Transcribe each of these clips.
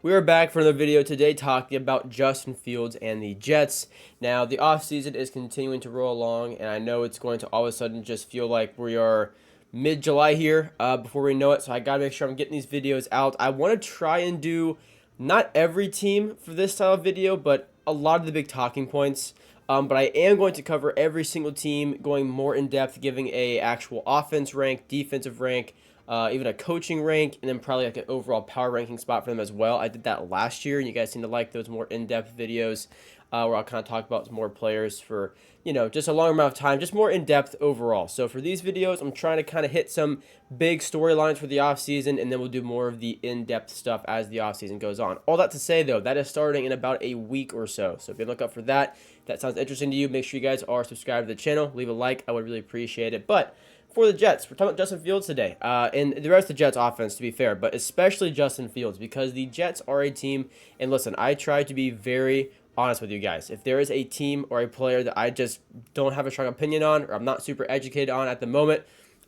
We are back for another video today talking about Justin Fields and the Jets. Now, the offseason is continuing to roll along, and I know it's going to all of a sudden just feel like we are mid-July here before we know it, so I got to make sure I'm getting these videos out. I want to try and do not every team for this style of video, but a lot of the big talking points. But I am going to cover every single team, going more in depth, giving a actual offense rank, defensive rank, even a coaching rank, and then probably like an overall power ranking spot for them as well. I did that last year, and you guys seem to like those more in-depth videos where I'll kind of talk about more players for, just a long amount of time, just more in-depth overall. So for these videos, I'm trying to kind of hit some big storylines for the offseason, and then we'll do more of the in-depth stuff as the offseason goes on. All that to say, though, that is starting in about a week or so. So be on the lookout for that. If that sounds interesting to you, make sure you guys are subscribed to the channel. Leave a like. I would really appreciate it. But for the Jets, we're talking about Justin Fields today, and the rest of the Jets offense, to be fair, but especially Justin Fields, because the Jets are a team, and listen, I try to be very honest with you guys. If there is a team or a player that I just don't have a strong opinion on, or I'm not super educated on at the moment,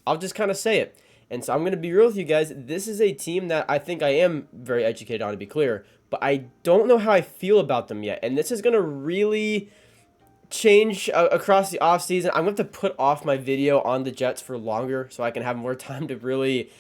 I'll just kind of say it. And so I'm going to be real with you guys. This is a team that I think I am very educated on, to be clear, but I don't know how I feel about them yet, and this is going to really change across the offseason. I'm going to have to put off my video on the Jets for longer so I can have more time to really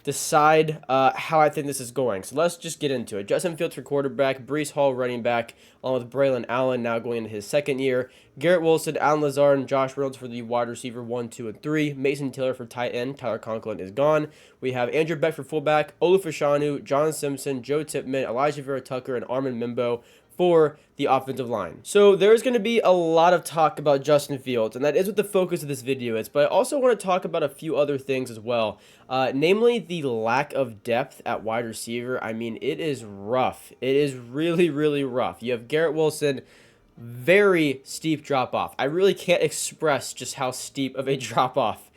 decide how I think this is going. So let's just get into it. Justin Fields for quarterback, Breece Hall running back, along with Braylon Allen now going into his second year, Garrett Wilson, Allen Lazard, and Josh Reynolds for the wide receiver 1, 2, and 3, Mason Taylor for tight end, Tyler Conklin is gone. We have Andrew Beck for fullback, Olu Fashanu, John Simpson, Joe Tippmann, Elijah Vera Tucker, and Armin Mimbo for the offensive line. So there's going to be a lot of talk about Justin Fields, and that is what the focus of this video is, but I also want to talk about a few other things as well, namely the lack of depth at wide receiver. I mean, it is rough. It is really, really rough. You have Garrett Wilson, very steep drop-off. I really can't express just how steep of a drop-off.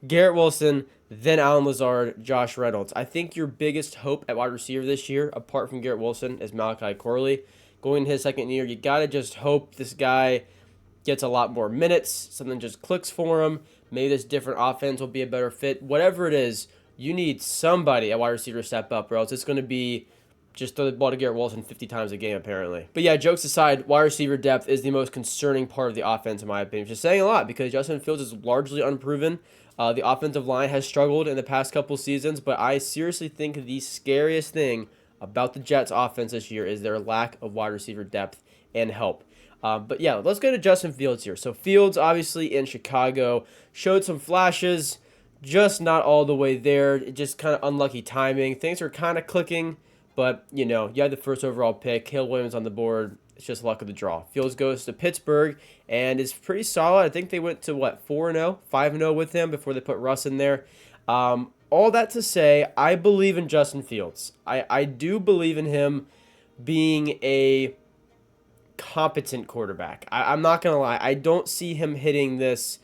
Garrett Wilson, then Allen Lazard, Josh Reynolds. I think your biggest hope at wide receiver this year, apart from Garrett Wilson, is Malachi Corley. Going into his second year, you got to just hope this guy gets a lot more minutes, something just clicks for him. Maybe this different offense will be a better fit. Whatever it is, you need somebody at wide receiver to step up, or else it's going to be just throw the ball to Garrett Wilson 50 times a game, apparently. But yeah, jokes aside, wide receiver depth is the most concerning part of the offense, in my opinion. Which is saying a lot because Justin Fields is largely unproven. The offensive line has struggled in the past couple seasons, but I seriously think the scariest thing about the Jets offense this year is their lack of wide receiver depth and help. But yeah, let's go to Justin Fields here. So Fields, obviously in Chicago, showed some flashes, just not all the way there. Just kind of unlucky timing. Things are kind of clicking, but you had the first overall pick. Caleb Williams on the board. It's just luck of the draw. Fields goes to Pittsburgh and is pretty solid. I think they went to 4-0, 5-0 with him before they put Russ in there. All that to say, I believe in Justin Fields. I do believe in him being a competent quarterback. I'm not going to lie. I don't see him hitting this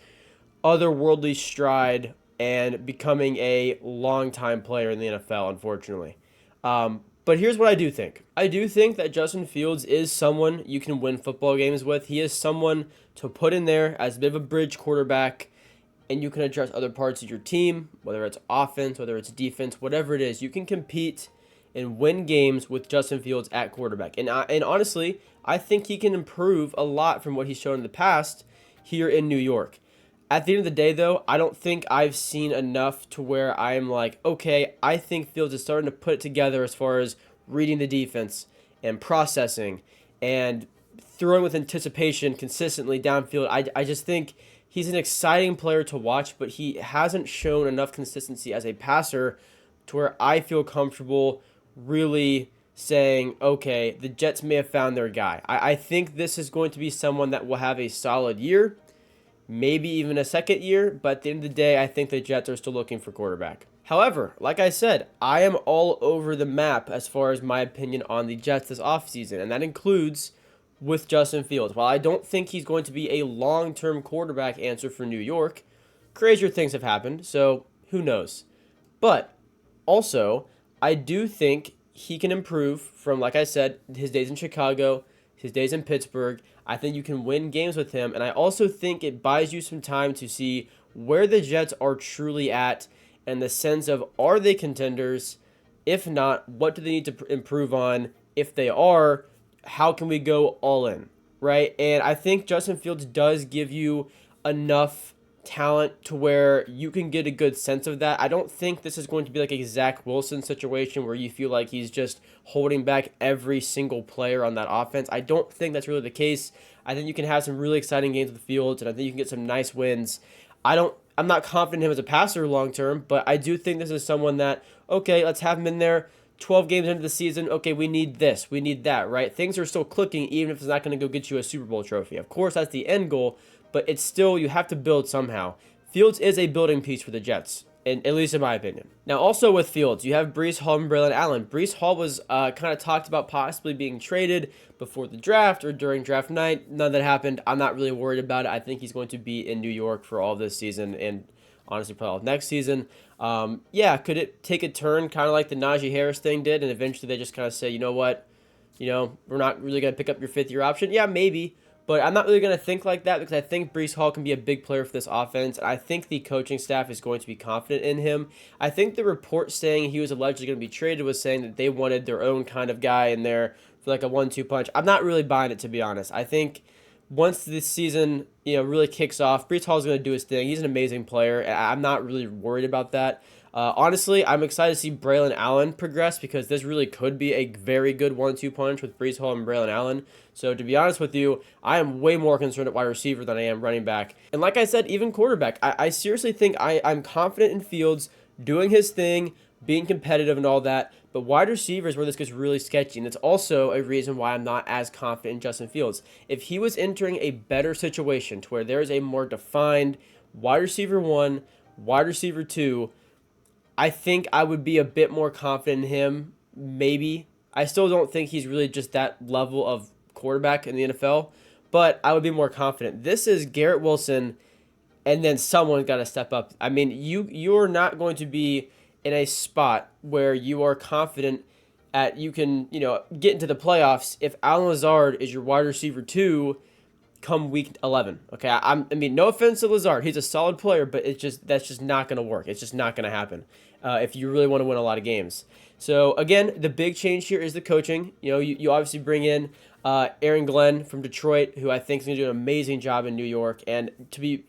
otherworldly stride and becoming a long-time player in the NFL, unfortunately. But here's what I do think. I do think that Justin Fields is someone you can win football games with. He is someone to put in there as a bit of a bridge quarterback, and you can address other parts of your team, whether it's offense, whether it's defense, whatever it is. You can compete and win games with Justin Fields at quarterback. And honestly, I think he can improve a lot from what he's shown in the past here in New York. At the end of the day, though, I don't think I've seen enough to where I'm like, okay, I think Fields is starting to put it together as far as reading the defense and processing and throwing with anticipation consistently downfield. I just think he's an exciting player to watch, but he hasn't shown enough consistency as a passer to where I feel comfortable really saying, okay, the Jets may have found their guy. I think this is going to be someone that will have a solid year, maybe even a second year, but at the end of the day, I think the Jets are still looking for quarterback. However, like I said, I am all over the map as far as my opinion on the Jets this offseason, and that includes with Justin Fields. While I don't think he's going to be a long-term quarterback answer for New York, crazier things have happened, so who knows. But also, I do think he can improve from, like I said, his days in Chicago, his days in Pittsburgh. I think you can win games with him, and I also think it buys you some time to see where the Jets are truly at in the sense of, are they contenders? If not, what do they need to improve on? If they are, how can we go all in, right? And I think Justin Fields does give you enough talent to where you can get a good sense of that. I don't think this is going to be like a Zach Wilson situation where you feel like he's just holding back every single player on that offense. I don't think that's really the case. I think you can have some really exciting games with Fields, and I think you can get some nice wins. I'm not confident in him as a passer long term, but I do think this is someone that, okay, let's have him in there 12 games into the season. Okay, we need this, we need that, right? Things are still clicking, even if it's not going to go get you a Super Bowl trophy. Of course, that's the end goal, but it's still, you have to build somehow. Fields is a building piece for the Jets, at least in my opinion. Now, also with Fields, you have Breece Hall and Braylon Allen. Breece Hall was kind of talked about possibly being traded before the draft or during draft night. None of that happened. I'm not really worried about it. I think he's going to be in New York for all this season and honestly probably all next season. Yeah, could it take a turn kind of like the Najee Harris thing did, and eventually they just kind of say, you know what, we're not really going to pick up your fifth-year option? Yeah, maybe. But I'm not really going to think like that because I think Breece Hall can be a big player for this offense. And I think the coaching staff is going to be confident in him. I think the report saying he was allegedly going to be traded was saying that they wanted their own kind of guy in there for like a 1-2 punch. I'm not really buying it, to be honest. I think once this season, really kicks off, Breece Hall is going to do his thing. He's an amazing player, and I'm not really worried about that. Honestly, I'm excited to see Braylon Allen progress because this really could be a very good 1-2 punch with Breece Hall and Braylon Allen. So to be honest with you, I am way more concerned at wide receiver than I am running back. And like I said, even quarterback, I seriously think I'm confident in Fields doing his thing, being competitive and all that. But wide receiver is where this gets really sketchy. And it's also a reason why I'm not as confident in Justin Fields. If he was entering a better situation to where there is a more defined wide receiver 1, wide receiver 2, I think I would be a bit more confident in him, maybe. I still don't think he's really just that level of quarterback in the NFL, but I would be more confident. This is Garrett Wilson, and then someone's got to step up. I mean, you're not going to be in a spot where you are confident at you can, get into the playoffs if Allen Lazard is your wide receiver 2 come week 11. Okay, I mean, no offense to Lazard, he's a solid player, but that's just not going to work. It's just not going to happen if you really want to win a lot of games. So again, the big change here is the coaching. You obviously bring in Aaron Glenn from Detroit, who I think is going to do an amazing job in New York. And to be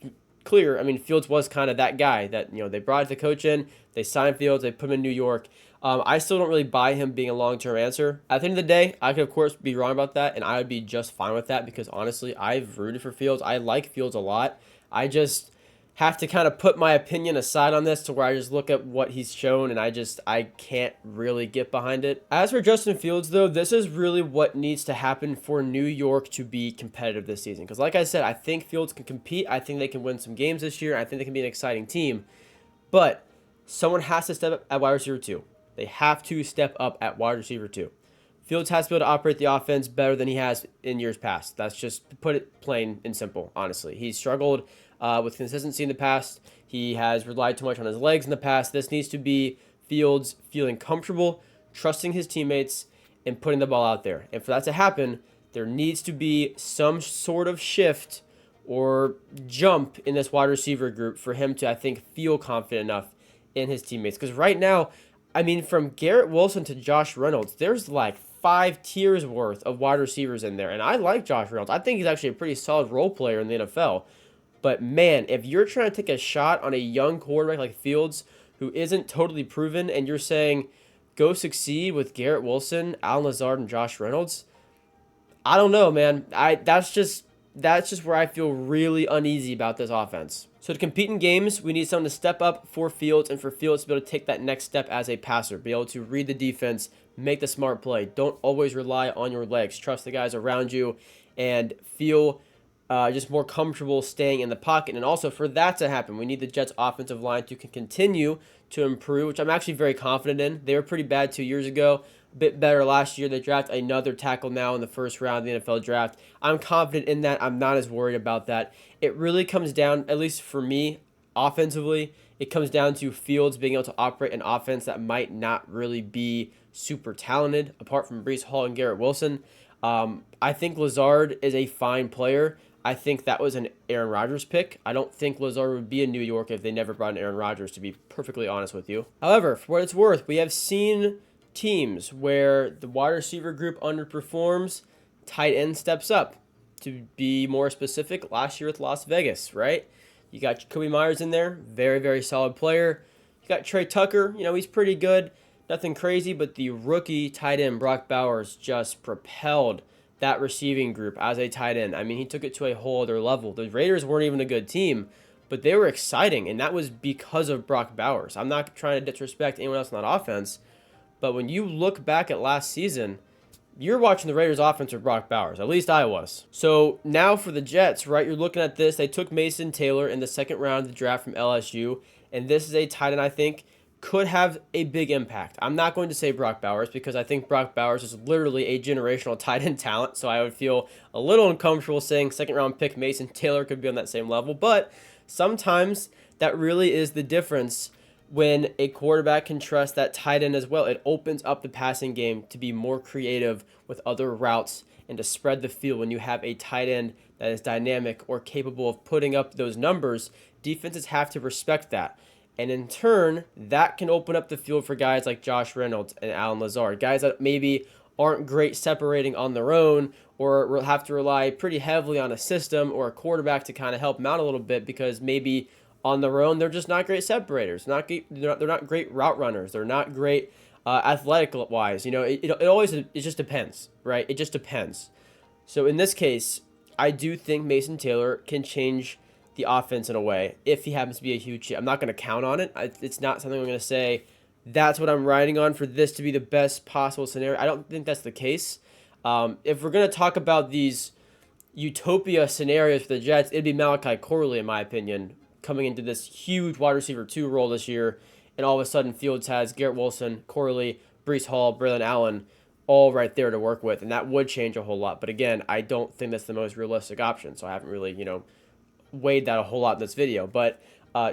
clear, I mean, Fields was kind of that guy that they brought the coach in, they signed Fields, they put him in New York. I still don't really buy him being a long-term answer. At the end of the day, I could, of course, be wrong about that, and I would be just fine with that because, honestly, I've rooted for Fields. I like Fields a lot. I just have to kind of put my opinion aside on this to where I just look at what he's shown, and I can't really get behind it. As for Justin Fields, though, this is really what needs to happen for New York to be competitive this season. Because, like I said, I think Fields can compete. I think they can win some games this year. I think they can be an exciting team. But someone has to step up at wide receiver 2. They have to step up at wide receiver 2. Fields has to be able to operate the offense better than he has in years past. That's just to put it plain and simple, honestly. He's struggled with consistency in the past. He has relied too much on his legs in the past. This needs to be Fields feeling comfortable, trusting his teammates, and putting the ball out there. And for that to happen, there needs to be some sort of shift or jump in this wide receiver group for him to, I think, feel confident enough in his teammates. Because right now, I mean, from Garrett Wilson to Josh Reynolds, there's like 5 tiers worth of wide receivers in there. And I like Josh Reynolds. I think he's actually a pretty solid role player in the NFL. But man, if you're trying to take a shot on a young quarterback like Fields, who isn't totally proven, and you're saying, go succeed with Garrett Wilson, Allen Lazard, and Josh Reynolds, I don't know, man. That's just where I feel really uneasy about this offense. So to compete in games, we need someone to step up for Fields and for Fields to be able to take that next step as a passer, be able to read the defense, make the smart play. Don't always rely on your legs. Trust the guys around you and feel just more comfortable staying in the pocket. And also for that to happen, we need the Jets offensive line to continue to improve, which I'm actually very confident in. They were pretty bad 2 years ago. Bit better last year. They draft another tackle now in the first round of the NFL draft. I'm confident in that. I'm not as worried about that. It really comes down, at least for me, offensively, it comes down to Fields being able to operate an offense that might not really be super talented, apart from Breece Hall and Garrett Wilson. I think Lazard is a fine player. I think that was an Aaron Rodgers pick. I don't think Lazard would be in New York if they never brought in Aaron Rodgers, to be perfectly honest with you. However, for what it's worth, we have seen teams where the wide receiver group underperforms, tight end steps up. To be more specific, last year with Las Vegas, right? You got Jacoby Myers in there, very, very solid player. You got Trey Tucker, he's pretty good. Nothing crazy, but the rookie tight end, Brock Bowers, just propelled that receiving group as a tight end. I mean, he took it to a whole other level. The Raiders weren't even a good team, but they were exciting, and that was because of Brock Bowers. I'm not trying to disrespect anyone else on that offense, but when you look back at last season, you're watching the Raiders offense with Brock Bowers. At least I was. So now for the Jets, right? You're looking at this. They took Mason Taylor in the second round of the draft from LSU, and this is a tight end I think could have a big impact. I'm not going to say Brock Bowers because I think Brock Bowers is literally a generational tight end talent, so I would feel a little uncomfortable saying second round pick Mason Taylor could be on that same level, but sometimes that really is the difference. When a quarterback can trust that tight end as well, it opens up the passing game to be more creative with other routes and to spread the field. When you have a tight end that is dynamic or capable of putting up those numbers, defenses have to respect that. And in turn, that can open up the field for guys like Josh Reynolds and Allen Lazard, guys that maybe aren't great separating on their own or will have to rely pretty heavily on a system or a quarterback to kind of help them out a little bit because maybe on their own, they're just not great separators. They're not great route runners. They're not great athletic-wise. It just depends, right? It just depends. So in this case, I do think Mason Taylor can change the offense in a way if he happens to be a huge hit. I'm not going to count on it. It's not something I'm going to say that's what I'm riding on for this to be the best possible scenario. I don't think that's the case. If we're going to talk about these utopia scenarios for the Jets, it'd be Malachi Corley, in my opinion, coming into this huge wide receiver 2 role this year, and all of a sudden Fields has Garrett Wilson, Corley, Breece Hall, Braylon Allen all right there to work with, and that would change a whole lot. But again, I don't think that's the most realistic option, so I haven't really, weighed that a whole lot in this video. But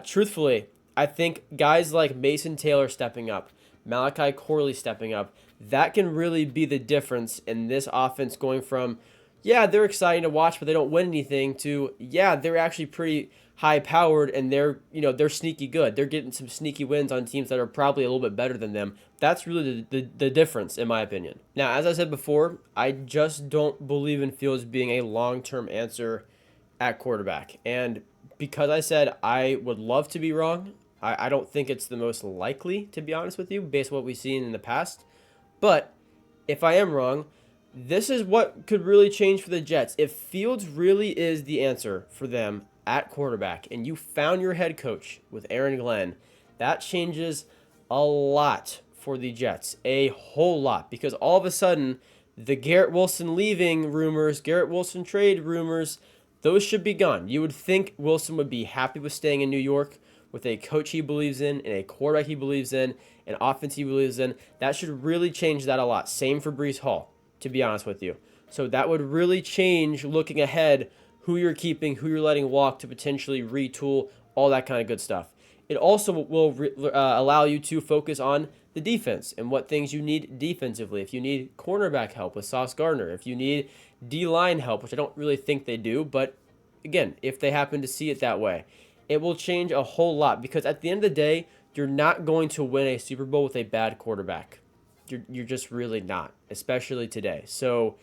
truthfully, I think guys like Mason Taylor stepping up, Malachi Corley stepping up, that can really be the difference in this offense going from, yeah, they're exciting to watch, but they don't win anything, to, yeah, they're actually pretty high-powered, and they're sneaky good. They're getting some sneaky wins on teams that are probably a little bit better than them. That's really the difference, in my opinion. Now, as I said before, I just don't believe in Fields being a long-term answer at quarterback. And because I said I would love to be wrong, I don't think it's the most likely, to be honest with you, based on what we've seen in the past. But if I am wrong, this is what could really change for the Jets. If Fields really is the answer for them at quarterback, and you found your head coach with Aaron Glenn, that changes a lot for the Jets, a whole lot, because all of a sudden, the Garrett Wilson leaving rumors, Garrett Wilson trade rumors, those should be gone. You would think Wilson would be happy with staying in New York with a coach he believes in, and a quarterback he believes in, an offense he believes in. That should really change that a lot. Same for Breece Hall, to be honest with you. So that would really change looking ahead who you're keeping, who you're letting walk to potentially retool, all that kind of good stuff. It also will allow you to focus on the defense and what things you need defensively. If you need cornerback help with Sauce Gardner, if you need D-line help, which I don't really think they do, but again, if they happen to see it that way, it will change a whole lot, because at the end of the day, you're not going to win a Super Bowl with a bad quarterback. You're just really not, especially today. So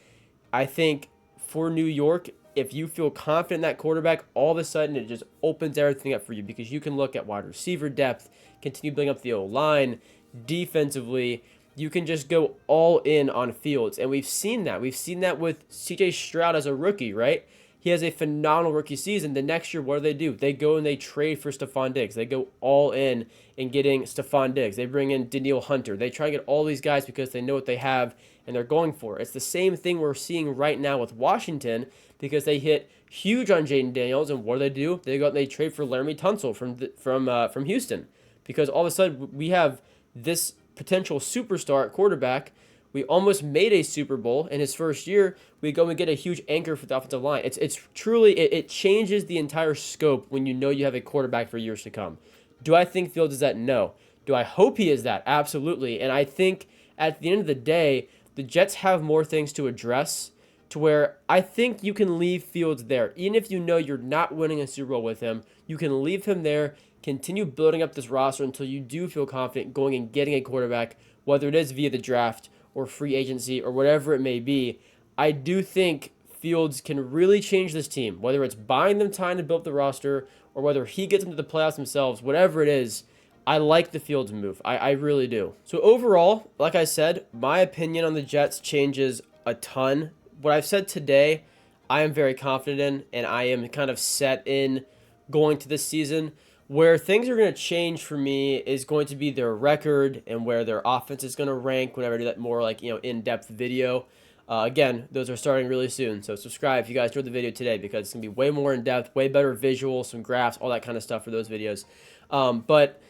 I think for New York, if you feel confident in that quarterback, all of a sudden it just opens everything up for you, because you can look at wide receiver depth, continue building up the O-line, defensively. You can just go all in on Fields, and we've seen that. We've seen that with C.J. Stroud as a rookie, right? He has a phenomenal rookie season. The next year, what do? They go and they trade for Stephon Diggs. They go all in getting Stephon Diggs. They bring in Danielle Hunter. They try to get all these guys because they know what they have and they're going for it. It's the same thing we're seeing right now with Washington, because they hit huge on Jaden Daniels, and what do? They go out and they trade for Laramie Tunsil from Houston, because all of a sudden we have this potential superstar at quarterback. We almost made a Super Bowl in his first year. We go and get a huge anchor for the offensive line. It's truly, it changes the entire scope when you know you have a quarterback for years to come. Do I think Fields is that? No. Do I hope he is that? Absolutely. And I think at the end of the day, the Jets have more things to address, to where I think you can leave Fields there. Even if you know you're not winning a Super Bowl with him, you can leave him there, continue building up this roster until you do feel confident going and getting a quarterback whether it is via the draft or free agency or whatever it may be. I do think Fields can really change this team, whether it's buying them time to build the roster or whether he gets them to the playoffs themselves, whatever it is. I like the Fields move. I really do. So overall, like I said, my opinion on the Jets changes a ton. What I've said today, I am very confident in, and I am kind of set in going to this season. Where things are going to change for me is going to be their record and where their offense is going to rank whenever I do that more like, in-depth video. Again, those are starting really soon, so subscribe if you guys enjoyed the video today because it's going to be way more in-depth, way better visuals, some graphs, all that kind of stuff for those videos. But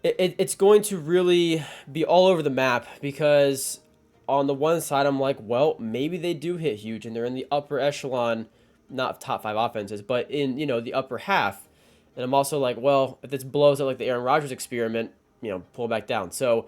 it's going to really be all over the map because on the one side, I'm like, well, maybe they do hit huge and they're in the upper echelon, not top 5 offenses, but in, the upper half. And I'm also like, well, if this blows up like the Aaron Rodgers experiment, pull back down. So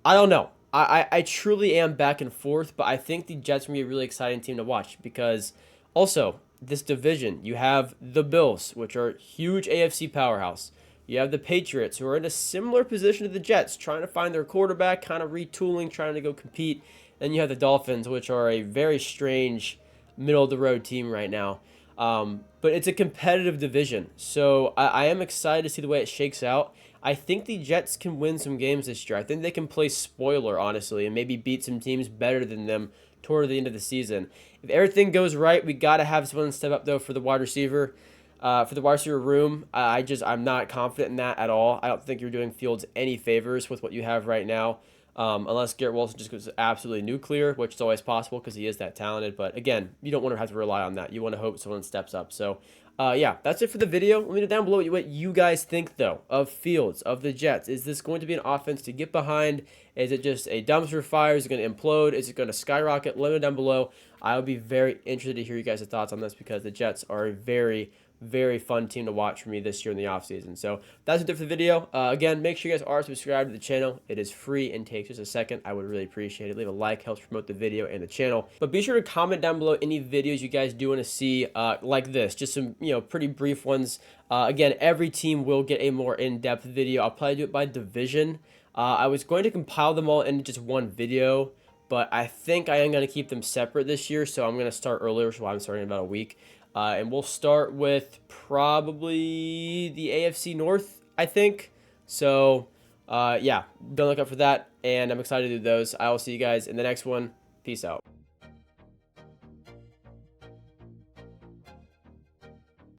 I don't know. I truly am back and forth, but I think the Jets are going to be a really exciting team to watch because also this division, you have the Bills, which are a huge AFC powerhouse. You have the Patriots, who are in a similar position to the Jets, trying to find their quarterback, kind of retooling, trying to go compete. Then you have the Dolphins, which are a very strange middle-of-the-road team right now. But it's a competitive division, so I am excited to see the way it shakes out. I think the Jets can win some games this year. I think they can play spoiler, honestly, and maybe beat some teams better than them toward the end of the season. If everything goes right, we got to have someone step up, though, for the wide receiver. For the wide receiver room, I'm not confident in that at all. I don't think you're doing Fields any favors with what you have right now, unless Garrett Wilson just goes absolutely nuclear, which is always possible because he is that talented. But again, you don't want to have to rely on that. You want to hope someone steps up. So, yeah, that's it for the video. Let me know down below what you guys think, though, of Fields, of the Jets. Is this going to be an offense to get behind? Is it just a dumpster fire? Is it going to implode? Is it going to skyrocket? Let me know down below. I would be very interested to hear you guys' thoughts on this because the Jets are a very fun team to watch for me this year in the offseason. So that's it for the video. Again, make sure you guys are subscribed to the channel. It is free and takes just a second. I would really appreciate it. Leave a like, helps promote the video and the channel. But be sure to comment down below any videos you guys do want to see like this. Just some, pretty brief ones. Again, every team will get a more in-depth video. I'll probably do it by division. I was going to compile them all into just one video, but I think I am going to keep them separate this year, so I'm going to start earlier, so I'm starting in about a week. And we'll start with probably the AFC North, I think. So, yeah, don't look out for that. And I'm excited to do those. I will see you guys in the next one. Peace out.